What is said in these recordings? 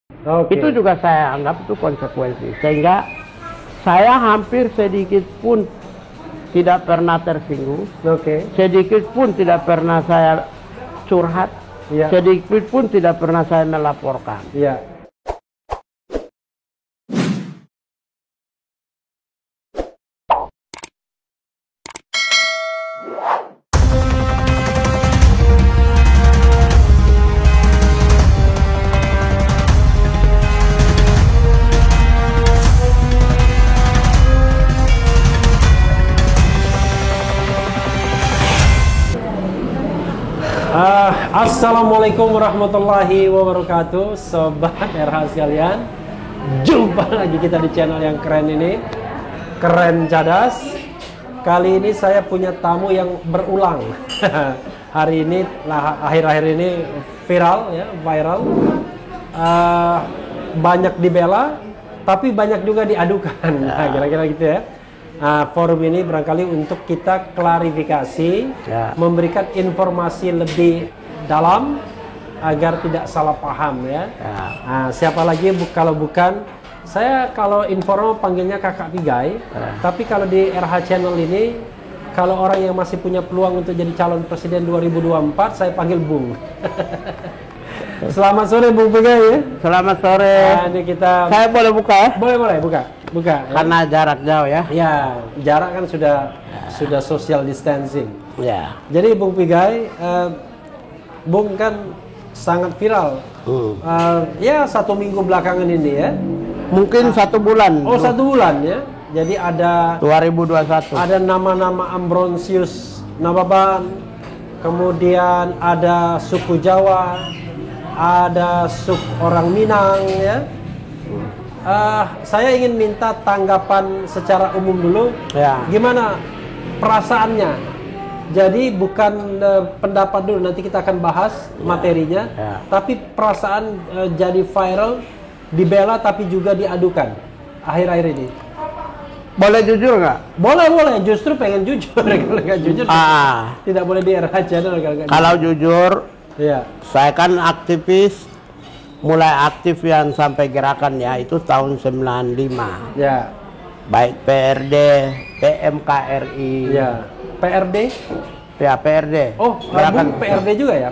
Oke. Itu juga saya anggap itu konsekuensi. Sehingga saya hampir sedikit pun tidak pernah tersinggung. Oke. Sedikit pun tidak pernah saya curhat. Iya. Sedikit pun tidak pernah saya melaporkan. Iya. Assalamualaikum warahmatullahi wabarakatuh, sobat RH sekalian. Jumpa lagi kita di channel yang keren ini, Keren Cadas. Kali ini saya punya tamu yang berulang. Hari ini, akhir-akhir ini viral. Banyak dibela, tapi banyak juga diadukan. Nah, kira-kira gitu ya. Forum ini barangkali untuk kita klarifikasi, memberikan informasi lebih dalam agar tidak salah paham ya. Nah, siapa lagi kalau bukan saya, kalau informal panggilnya Kakak Pigai. Tapi kalau di RH Channel ini, kalau orang yang masih punya peluang untuk jadi calon presiden 2024, saya panggil Bung. Selamat sore Bung Pigai ya. Selamat sore. Ini kita. Saya boleh buka ya? Boleh buka. Karena jarak jauh ya. Ya, jarak kan sudah social distancing. Ya. Jadi Bung Pigai, Bung kan sangat viral. Ya 1 minggu belakangan ini ya. Mungkin 1 bulan. Oh 1 bulan ya. Jadi ada 2021. Ada nama-nama Ambrosius Nababan, kemudian ada suku Jawa, ada suku orang Minang ya. Saya ingin minta tanggapan secara umum dulu. Ya. Gimana perasaannya? Jadi bukan pendapat dulu, nanti kita akan bahas materinya. Tapi perasaan jadi viral, dibela tapi juga diadukan akhir-akhir ini. Boleh jujur nggak? Boleh. Justru pengen jujur. Kalau nggak jujur, tidak boleh di RH Channel. Kalau jujur, ya. saya kan aktivis. Mulai aktif yang sampai gerakan ya itu tahun 95. Ya. Baik PRD, PMKRI. Ya. PRD? Ya PRD. Oh, Bung PRD juga ya?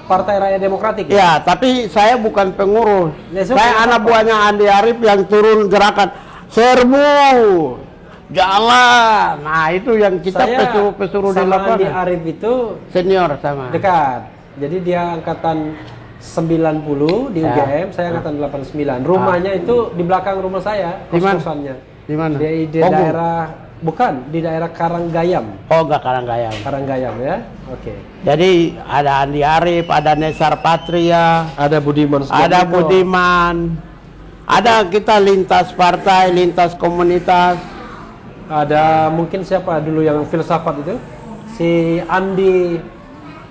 Partai Rakyat Demokratik ya? Ya, tapi saya bukan pengurus. Saya anak buahnya Andi Arief yang turun gerakan serbu jalan. Nah, itu yang kita pesuruh di lapangan. Andi Arief itu senior sama. Dekat. Jadi dia angkatan 90 di UGM, saya angkatan 89. Rumahnya itu di belakang rumah saya, kos-kosannya. Di mana? Di daerah, bukan, di daerah Karanggayam. Oh, enggak Karanggayam. Karanggayam ya. Oke. Jadi ada Andi Arief, ada Nesar Patria, ada Budiman. Ada Budiman. Ada kita lintas partai, lintas komunitas. Ada mungkin siapa dulu yang filsafat itu? Si Andi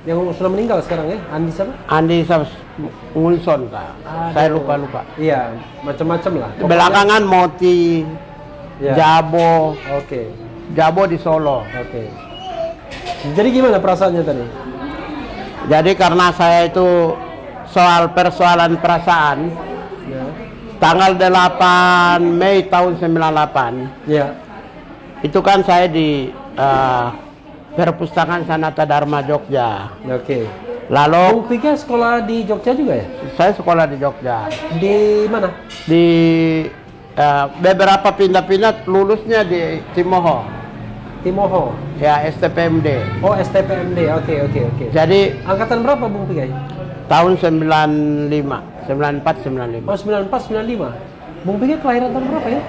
yang sudah meninggal sekarang ya? Andi siapa? Andi Munson Kak. Saya lupa. Iya, macam-macam lah. Belakangan Moti, Jabo. Oke. Jabo di Solo. Oke. Jadi gimana perasaannya tadi? Jadi karena saya itu persoalan perasaan. Ya. Tanggal 8 Mei tahun 98. Ya. Itu kan saya di Perpustakaan Sanata Dharma Jogja. Oke. Lalu Bung Pigai sekolah di Jogja juga ya? Saya sekolah di Jogja. Di mana? Di beberapa pindah-pindah, lulusnya di Timoho. Timoho. Ya, STPMD. Oh, STPMD. Oke. Jadi angkatan berapa Bung Pigai? tahun 94, 95. Oh, 94, 95. Bung Pigai kelahiran tahun berapa ya?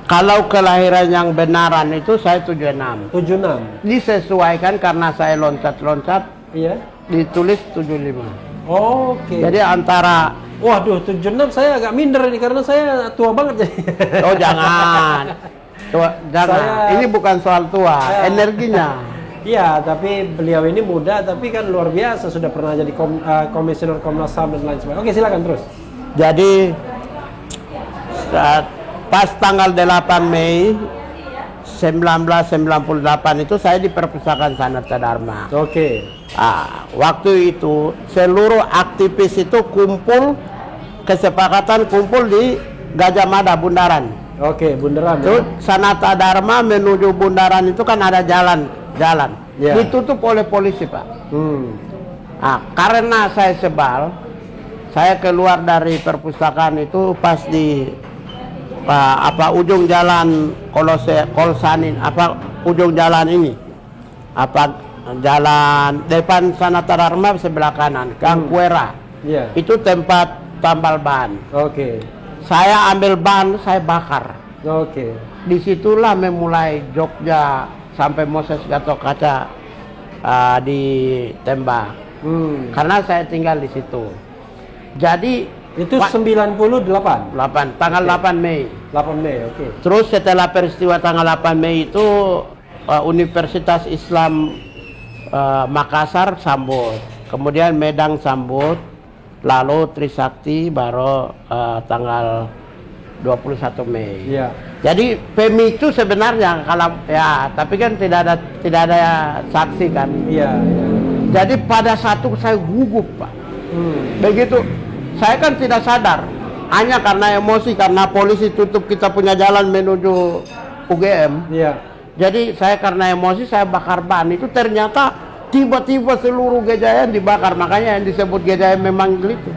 Kalau kelahiran yang benaran itu saya 76. 76. Disesuaikan karena saya loncat-loncat. Iya. Ditulis 75. Oke. Jadi antara, waduh, 76 saya agak minder ini karena saya tua banget jadi. Oh jangan. Jangan. Ini bukan soal tua, energinya. Iya, tapi beliau ini muda tapi kan luar biasa, sudah pernah jadi komisioner Komnas HAM dan lain sebagainya. Oke, silakan terus. Jadi pas tanggal 8 Mei 1998 itu saya di Perpustakaan Sanata Dharma. Oke. Waktu itu seluruh aktivis itu kumpul kesepakatan kumpul di Gajah Mada Bundaran. Oke, Bundaran. Terus Sanata Dharma menuju Bundaran itu kan ada jalan. Ya. Ditutup oleh polisi, Pak. Nah, karena saya sebal, saya keluar dari perpustakaan itu pas di ujung jalan Kolsanin, ujung jalan ini, jalan depan Sanata Dharma sebelah kanan, Gang Kuera. Yeah. Itu tempat tambal ban. Oke. Saya ambil ban, saya bakar. Oke. Disitulah memulai Jogja sampai Moses Gatot Kaca ditembak. Karena saya tinggal di situ. Jadi itu 98. Tanggal 8 Mei. 8 Mei, oke. Terus setelah peristiwa tanggal 8 Mei itu Universitas Islam Makassar sambut, kemudian Medan sambut, lalu Trisakti baru tanggal 21 Mei. Iya. Jadi pemicu sebenarnya kalau ya, tapi kan tidak ada saksi kan. Iya. Jadi pada saat itu saya gugup, Pak. Begitu, saya kan tidak sadar, hanya karena emosi, karena polisi tutup kita punya jalan menuju UGM. Iya. Jadi saya karena emosi saya bakar ban, itu ternyata tiba-tiba seluruh Gejayan dibakar, makanya yang disebut Gejayan memanggil itu.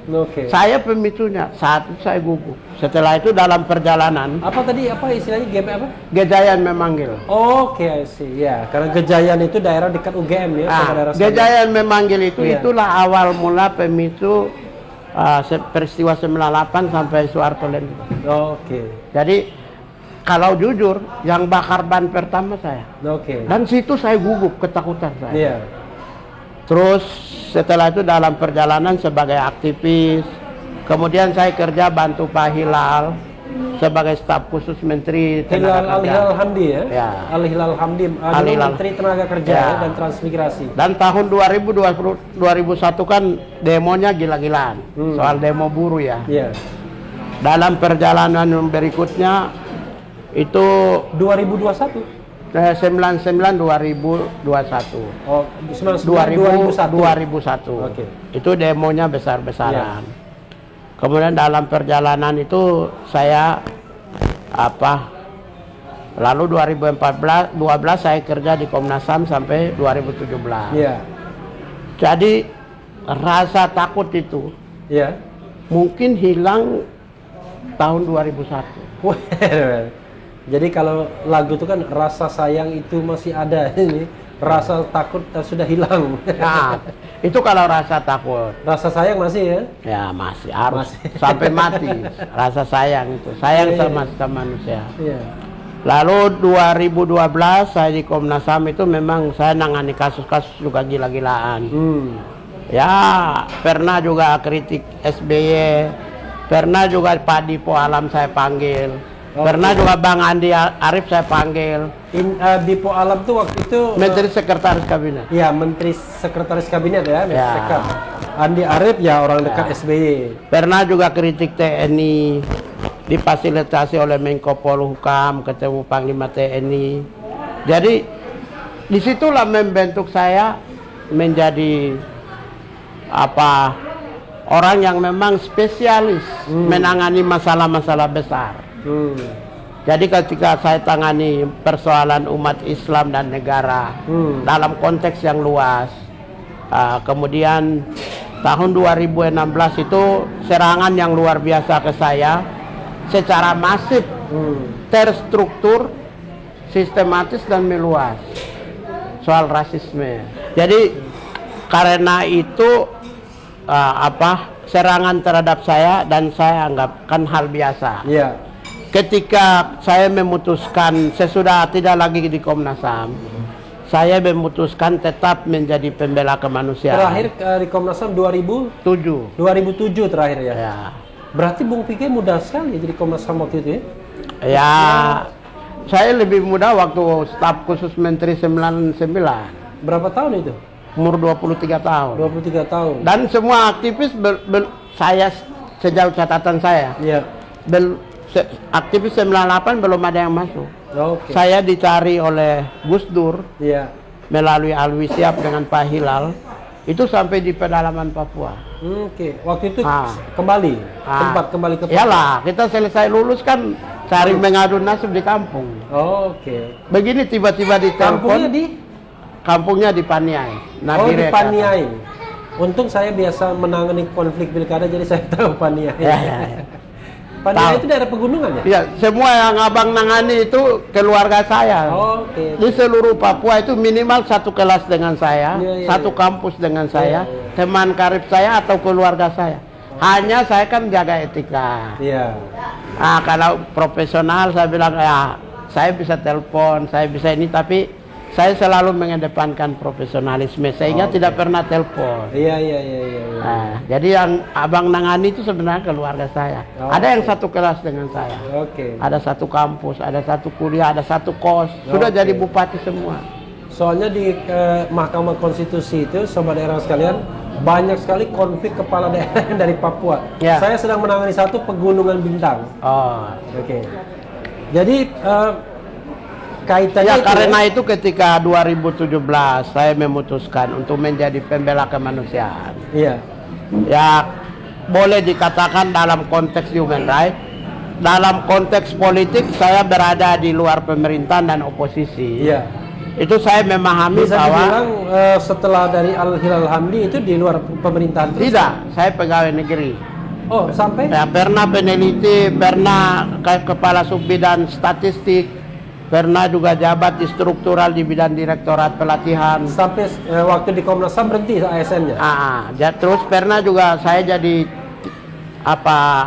Oke. Saya pemicunya, saat itu saya gugup. Setelah itu dalam perjalanan, Apa tadi, apa istilahnya, apa? Gejayan memanggil. Oke, I see. Ya, karena Gejayan itu daerah dekat UGM ya. Nah, daerah Gejayan memanggil itu, Iya. itulah awal mula pemicu peristiwa 98 sampai Soeharto Land. Oke. Jadi kalau jujur, yang bakar ban pertama saya. Oke. Dan situ saya gugup, ketakutan saya. Iya. Terus setelah itu dalam perjalanan sebagai aktivis, kemudian saya kerja bantu Pak Hilal sebagai staf khusus Menteri Tenaga Kerja. Al-Hilal Hamdi ya? Ya. Al-Hilal Hamdi, Al-Hilal. Menteri Tenaga Kerja Ya. dan Transmigrasi. Dan tahun 2001 kan demonya gila-gilaan, soal demo buruh ya. Iya. Dalam perjalanan yang berikutnya itu 2021. 99 2021. Oh, 2001. 2001. Oke. Itu demonya besar-besaran. Kemudian dalam perjalanan itu saya lalu 2012 saya kerja di Komnas HAM sampai 2017. Iya. Jadi rasa takut itu Iya. mungkin hilang tahun 2001. Jadi kalau lagu itu kan rasa sayang itu masih ada, ini rasa takut sudah hilang. Nah, itu kalau rasa takut. Rasa sayang masih ya? Ya masih harus sampai mati. Rasa sayang itu, sayang sama manusia. Iya. Lalu 2012 saya di Komnas HAM itu memang saya nangani kasus-kasus juga gila-gilaan. Ya pernah juga kritik SBY, pernah juga Pak Dipo Alam saya panggil. Pernah juga Bang Andi Arief saya panggil. Dipo Alam tuh waktu itu Menteri Sekretaris Kabinet. Ya, Menteri Sekretaris Kabinet ya, Ya. Sekap. Andi Arief ya orang dekat SBY. Pernah juga kritik TNI, difasilitasi oleh Menko Polhukam, ketemu Panglima TNI. Jadi disitulah membentuk saya menjadi orang yang memang spesialis menangani masalah-masalah besar. Jadi ketika saya tangani persoalan umat Islam dan negara dalam konteks yang luas, kemudian tahun 2016 itu serangan yang luar biasa ke saya secara masif, terstruktur, sistematis dan meluas soal rasisme. Jadi karena itu serangan terhadap saya dan saya anggapkan hal biasa. Iya. Ketika saya memutuskan sesudah tidak lagi di Komnas HAM, saya memutuskan tetap menjadi pembela kemanusiaan. Terakhir di Komnas HAM 2007. 2007 terakhir ya. Ya. Berarti Bung Pike muda sekali ya jadi Komnas HAM waktu itu ya? Ya, saya lebih muda waktu staf khusus Menteri 99. Berapa tahun itu? Umur 23 tahun. 23 tahun. Dan semua aktivis saya sejauh catatan saya. Iya. Aktivis 98 belum ada yang masuk. Oke. Saya dicari oleh Gus Dur Iya. melalui Alwi Siap dengan Pak Hilal itu sampai di pedalaman Papua. Oke, waktu itu kembali, tempat kembali ke Papua. Iyalah, kita selesai lulus kan cari mengadu nasib di kampung. Oke. Begini tiba-tiba ditelepon. Kampungnya di Paniai. Di Paniai. Untung saya biasa menangani konflik pilkada, jadi saya tahu Paniai. Ya. Paniai itu daerah pegunungan ya? Iya, semua yang abang nangani itu keluarga saya. Oke. Di seluruh Papua itu minimal satu kelas dengan saya, satu kampus dengan saya, teman karib saya atau keluarga saya. Hanya saya kan jaga etika. Iya. Kalau profesional saya bilang ya, saya bisa telepon, saya bisa ini, tapi saya selalu mengedepankan profesionalisme sehingga tidak pernah telepon. Iya. Jadi yang abang nangani itu sebenarnya keluarga saya. Ada yang satu kelas dengan saya. Ada satu kampus, ada satu kuliah, ada satu kos. Sudah jadi bupati semua. Soalnya di Mahkamah Konstitusi itu, sobat daerah sekalian, banyak sekali konflik kepala daerah dari Papua. Saya sedang menangani satu Pegunungan Bintang. Jadi kaitannya karena itu ketika 2017 saya memutuskan untuk menjadi pembela kemanusiaan. Ya boleh dikatakan dalam konteks human right, dalam konteks politik saya berada di luar pemerintahan dan oposisi. Itu saya memahami bisa bahwa dibilang setelah dari Al Hilal Hamdi itu di luar pemerintahan. Tidak, saya pegawai negeri. Sampai? Ya, pernah peneliti, pernah kepala subbidang statistik, pernah juga jabat di struktural di bidang direktorat pelatihan. Sampai waktu di Komnas HAM berhenti ASN-nya? Terus pernah juga saya jadi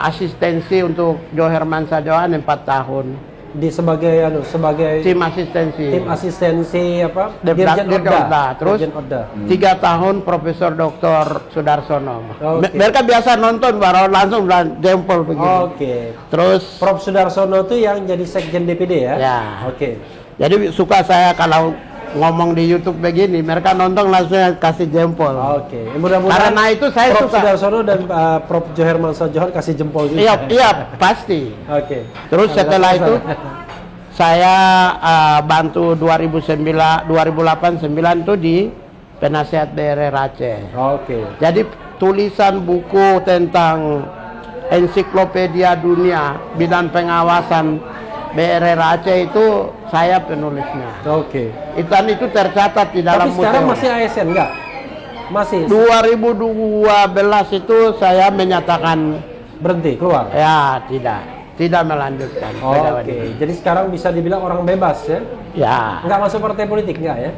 asistensi untuk Johar Mansa Johan 4 tahun. Sebagai tim asistensi Dirjen Oda. Terus 3 tahun Profesor Dr. Sudarsono. Mereka biasa nonton baru langsung jempol begini. Terus Prof Sudarsono itu yang jadi sekjen DPD ya? Jadi suka saya kalau ngomong di YouTube begini, mereka nonton langsung kasih jempol. Mudah-mudahan karena itu saya Prof suka. Sudarsono dan Prof Johar Mansa Johar kasih jempol juga. Iya, pasti. Terus setelah itu saya bantu 2008-2009 itu di Penasehat BRR Aceh. Jadi tulisan buku tentang ensiklopedia dunia bidang pengawasan BRR Aceh itu saya penulisnya. Itu tercatat di dalam museum. Tapi sekarang masih ASN enggak? Masih. 2012 itu saya menyatakan berhenti keluar. Ya, tidak melanjutkan. Jadi sekarang bisa dibilang orang bebas ya? Enggak masuk partai politik enggak ya?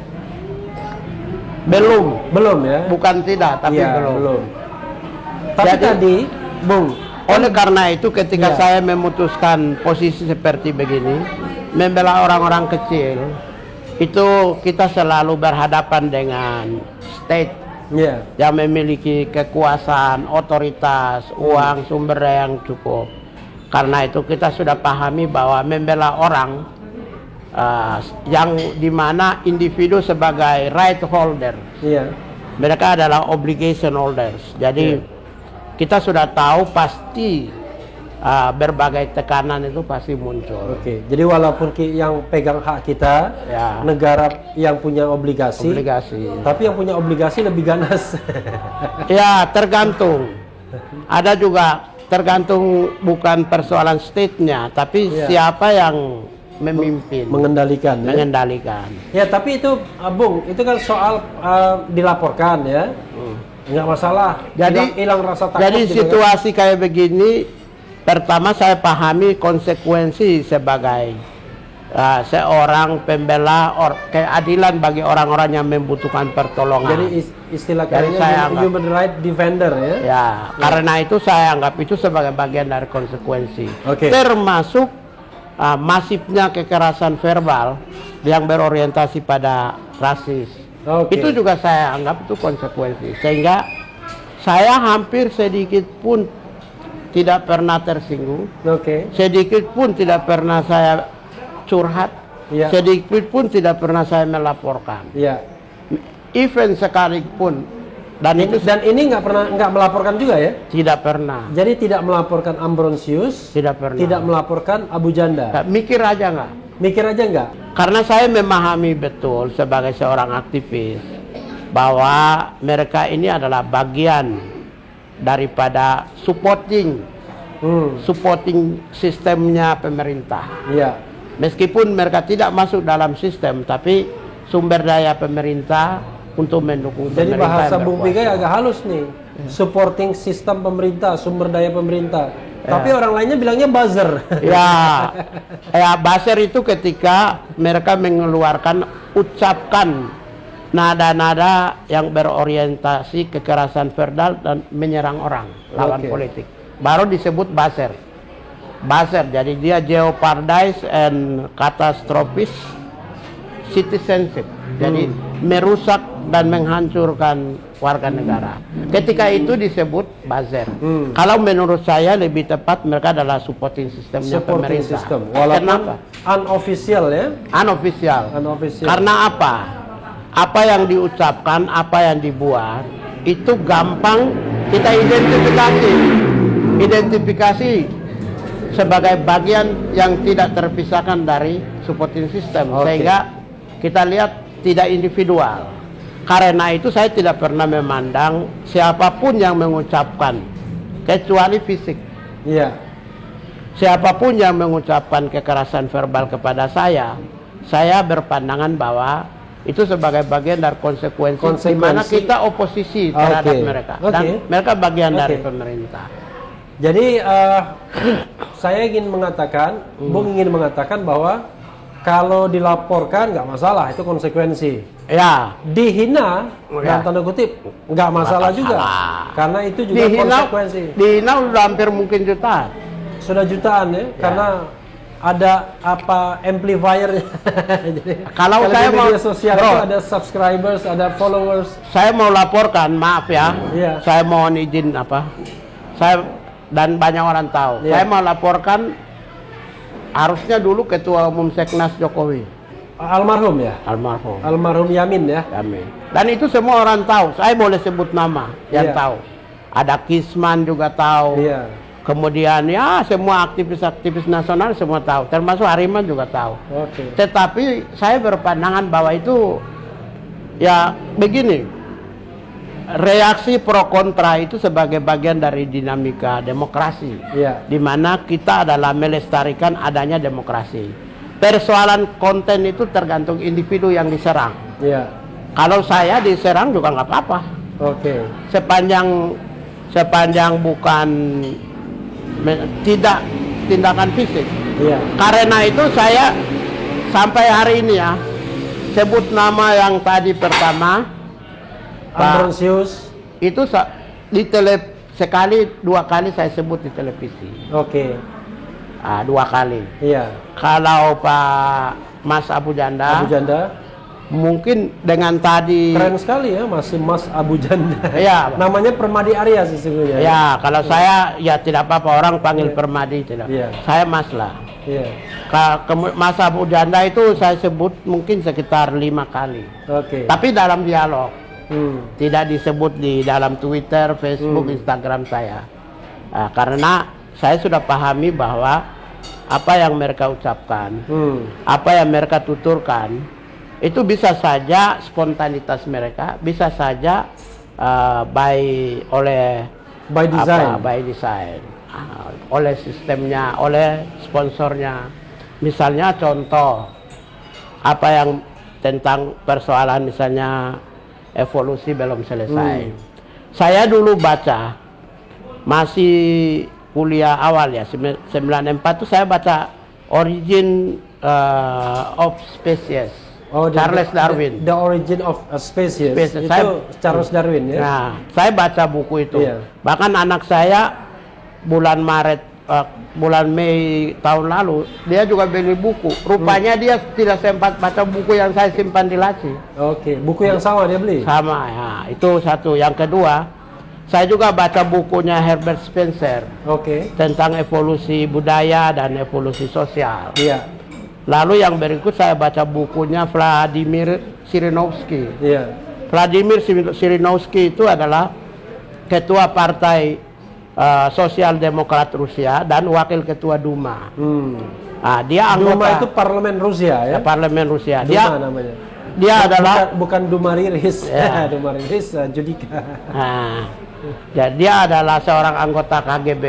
Belum ya? Bukan tidak, tapi belum. Tapi tadi, Bung, oleh karena itu ketika saya memutuskan posisi seperti begini, membela orang-orang kecil, itu kita selalu berhadapan dengan state yang memiliki kekuasaan, otoritas, uang, sumber daya yang cukup. Karena itu kita sudah pahami bahwa membela orang yang dimana individu sebagai right holder, mereka adalah obligation holders. Jadi kita sudah tahu pasti berbagai tekanan itu pasti muncul. Jadi walaupun yang pegang hak kita, negara yang punya obligasi, tapi yang punya obligasi lebih ganas. Tergantung. Ada juga tergantung bukan persoalan state-nya, tapi siapa yang memimpin, mengendalikan. Ya, tapi itu, Bung, itu kan soal dilaporkan ya. Nggak masalah, jadi hilang rasa takut. Jadi situasi kayak begini, pertama saya pahami konsekuensi sebagai seorang pembela keadilan bagi orang-orang yang membutuhkan pertolongan. Jadi istilah kayaknya human right defender ya? Karena itu saya anggap itu sebagai bagian dari konsekuensi. Termasuk masifnya kekerasan verbal yang berorientasi pada rasis. Itu juga saya anggap itu konsekuensi, sehingga saya hampir sedikit pun tidak pernah tersinggung, sedikit pun tidak pernah saya curhat, sedikit pun tidak pernah saya melaporkan, event sekalipun. Dan ini nggak melaporkan juga ya? Tidak pernah. Jadi tidak melaporkan Ambrosius, tidak melaporkan Abu Janda. Mikir aja nggak? Karena saya memahami betul sebagai seorang aktivis bahwa mereka ini adalah bagian daripada supporting sistemnya pemerintah. Iya. Meskipun mereka tidak masuk dalam sistem, tapi sumber daya pemerintah untuk mendukung Jadi pemerintah. bahasa Bung Pigai agak halus nih. Supporting sistem pemerintah, sumber daya pemerintah. Tapi orang lainnya bilangnya buzzer. Ya, buzzer itu ketika mereka mengeluarkan ucapkan nada-nada yang berorientasi kekerasan verbal dan menyerang orang, lawan politik. Baru disebut buzzer. Buzzer, jadi dia jeopardize and catastrophic citizenship. Jadi merusak dan menghancurkan warga negara. Ketika itu disebut buzzer. Kalau menurut saya lebih tepat mereka adalah supporting sistemnya pemerintah. System. Walaupun kenapa? Unofficial ya? Unofficial. Karena apa? Apa yang diucapkan, apa yang dibuat, itu gampang kita identifikasi sebagai bagian yang tidak terpisahkan dari supporting system. Sehingga kita lihat tidak individual. Karena itu saya tidak pernah memandang siapapun yang mengucapkan, kecuali fisik. Iya. Siapapun yang mengucapkan kekerasan verbal kepada saya berpandangan bahwa itu sebagai bagian dari konsekuensi. Di mana kita oposisi terhadap mereka. Dan mereka bagian dari pemerintah. Jadi saya ingin mengatakan, Bung ingin mengatakan bahwa kalau dilaporkan nggak masalah, itu konsekuensi. Ya. Dihina, dalam tanda kutip, nggak masalah juga. Karena itu juga konsekuensi. Dihina udah hampir mungkin jutaan. Sudah jutaan ya, karena ada amplifiernya. Jadi, kalau saya di media sosial itu ada subscribers, ada followers. Saya mau laporkan, maaf ya. Saya mohon izin dan banyak orang tahu. Saya mau laporkan. Harusnya dulu Ketua Umum Seknas Jokowi. Almarhum ya? Almarhum. Almarhum Yamin ya? Yamin. Dan itu semua orang tahu. Saya boleh sebut nama yang tahu. Ada Kisman juga tahu. Kemudian ya semua aktivis-aktivis nasional semua tahu. Termasuk Hariman juga tahu. Tetapi saya berpandangan bahwa itu ya begini. Reaksi pro kontra itu sebagai bagian dari dinamika demokrasi, di mana kita adalah melestarikan adanya demokrasi. Persoalan konten itu tergantung individu yang diserang. Kalau saya diserang juga nggak apa-apa. Sepanjang bukan tidak tindakan fisik. Karena itu saya sampai hari ini ya sebut nama yang tadi pertama. Ambrosius itu dua kali saya sebut di televisi. 2 kali. Kalau Pak Mas Abu Janda mungkin dengan tadi keren sekali ya, masih Mas Abu Janda. Namanya Permadi Arya sesungguhnya. Kalau saya ya tidak apa-apa orang panggil Permadi tidak. Saya Mas lah. Mas Abu Janda itu saya sebut mungkin sekitar 5 kali. Tapi dalam dialog. Tidak disebut di dalam Twitter, Facebook, Instagram saya. Karena saya sudah pahami bahwa apa yang mereka ucapkan, apa yang mereka tuturkan, itu bisa saja spontanitas mereka, bisa saja by design, oleh sistemnya, oleh sponsornya. Misalnya contoh apa yang tentang persoalan misalnya evolusi belum selesai. Saya dulu baca masih kuliah awal ya 94 itu saya baca Origin of Species. Charles Darwin. The Origin of Species. Itu Charles Darwin ya. Nah, saya baca buku itu. Bahkan anak saya bulan Mei tahun lalu dia juga beli buku. Rupanya dia tidak sempat baca buku yang saya simpan di laci. Buku yang sama dia beli? Sama ya, itu satu. Yang kedua, saya juga baca bukunya Herbert Spencer tentang evolusi budaya dan evolusi sosial. Lalu yang berikut saya baca bukunya Vladimir Zhirinovsky. Vladimir Zhirinovsky itu adalah ketua partai Sosial Demokrat Rusia dan wakil ketua Duma. Dia anggota Duma itu parlemen Rusia ya? Parlemen Rusia. Duma namanya. Dia adalah bukan Duma Riris. Duma Riris Judika. Jadi dia adalah seorang anggota KGB.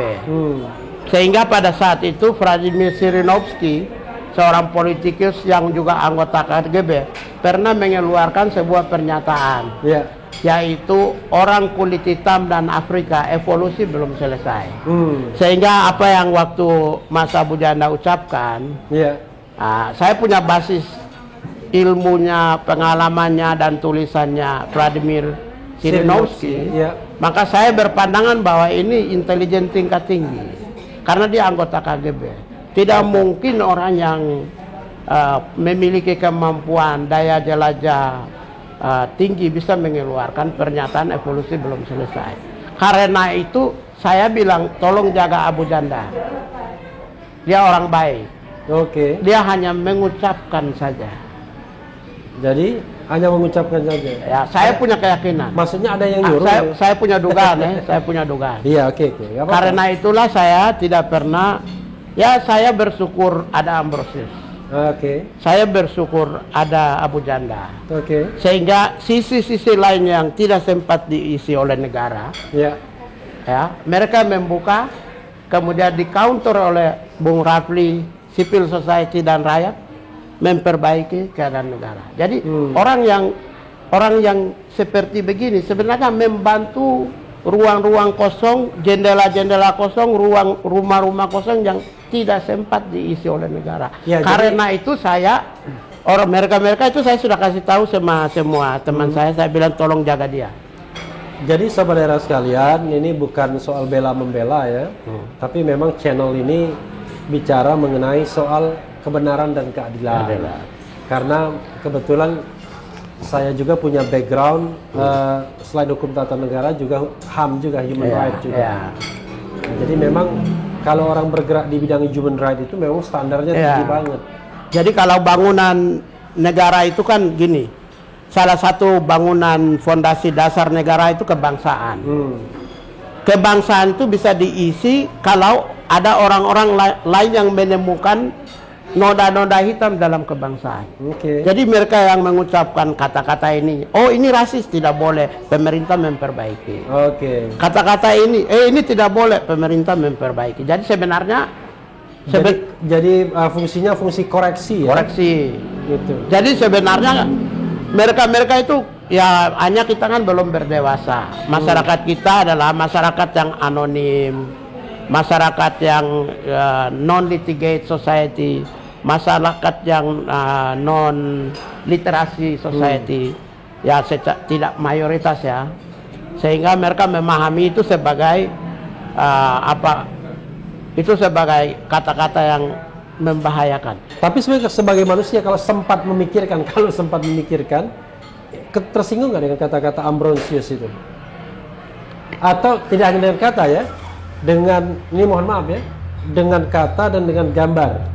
Sehingga pada saat itu Vladimir Zhirinovsky, seorang politikus yang juga anggota KGB, pernah mengeluarkan sebuah pernyataan, yaitu orang kulit hitam dan Afrika evolusi belum selesai. Sehingga apa yang waktu Mas Abu Janda ucapkan, saya punya basis ilmunya, pengalamannya dan tulisannya Vladimir Zhirinovsky, maka saya berpandangan bahwa ini intelijen tingkat tinggi. Karena dia anggota KGB, tidak mungkin orang yang memiliki kemampuan daya jelajah tinggi bisa mengeluarkan pernyataan evolusi belum selesai. Karena itu saya bilang tolong jaga Abu Janda. Dia orang baik. Dia hanya mengucapkan saja. Jadi hanya mengucapkan saja. Ya, saya punya keyakinan. Maksudnya ada yang nyuruh. Saya punya dugaan ya, saya punya dugaan. Iya, oke. Karena itulah saya tidak pernah, ya saya bersyukur ada Ambrosius. Saya bersyukur ada Abu Janda. Sehingga sisi-sisi lain yang tidak sempat diisi oleh negara, ya, mereka membuka, kemudian di counter oleh Bung Rafli, civil society dan rakyat memperbaiki keadaan negara. Jadi orang yang seperti begini sebenarnya membantu ruang-ruang kosong, jendela-jendela kosong, rumah-rumah kosong yang tidak sempat diisi oleh negara. Karena itu saya mereka itu saya sudah kasih tahu sama semua teman saya bilang tolong jaga dia. Jadi saudara sekalian, ini bukan soal bela-membela ya, tapi memang channel ini bicara mengenai soal kebenaran dan keadilan. Karena kebetulan saya juga punya background selain hukum tata negara juga HAM juga, human right juga. Jadi memang kalau orang bergerak di bidang human right itu memang standarnya tinggi banget. Jadi kalau bangunan negara itu kan gini, salah satu bangunan fondasi dasar negara itu kebangsaan. Kebangsaan itu bisa diisi kalau ada orang-orang lain yang menemukan noda-noda hitam dalam kebangsaan. Jadi mereka yang mengucapkan kata-kata ini, oh ini rasis, tidak boleh, pemerintah memperbaiki. Kata-kata ini tidak boleh, pemerintah memperbaiki. Jadi sebenarnya fungsinya fungsi koreksi. Gitu. Jadi sebenarnya mereka itu ya hanya kita kan belum berdewasa. Masyarakat kita adalah masyarakat yang anonim, masyarakat yang non-litigate society, masyarakat yang non-literasi society, ya tidak mayoritas ya, sehingga mereka memahami itu sebagai itu sebagai kata-kata yang membahayakan. Tapi sebagai manusia kalau sempat memikirkan, tersinggung nggak dengan kata-kata Ambrosius itu? Atau tidak hanya dengan kata ya, dengan ini mohon maaf ya, dengan kata dan dengan gambar.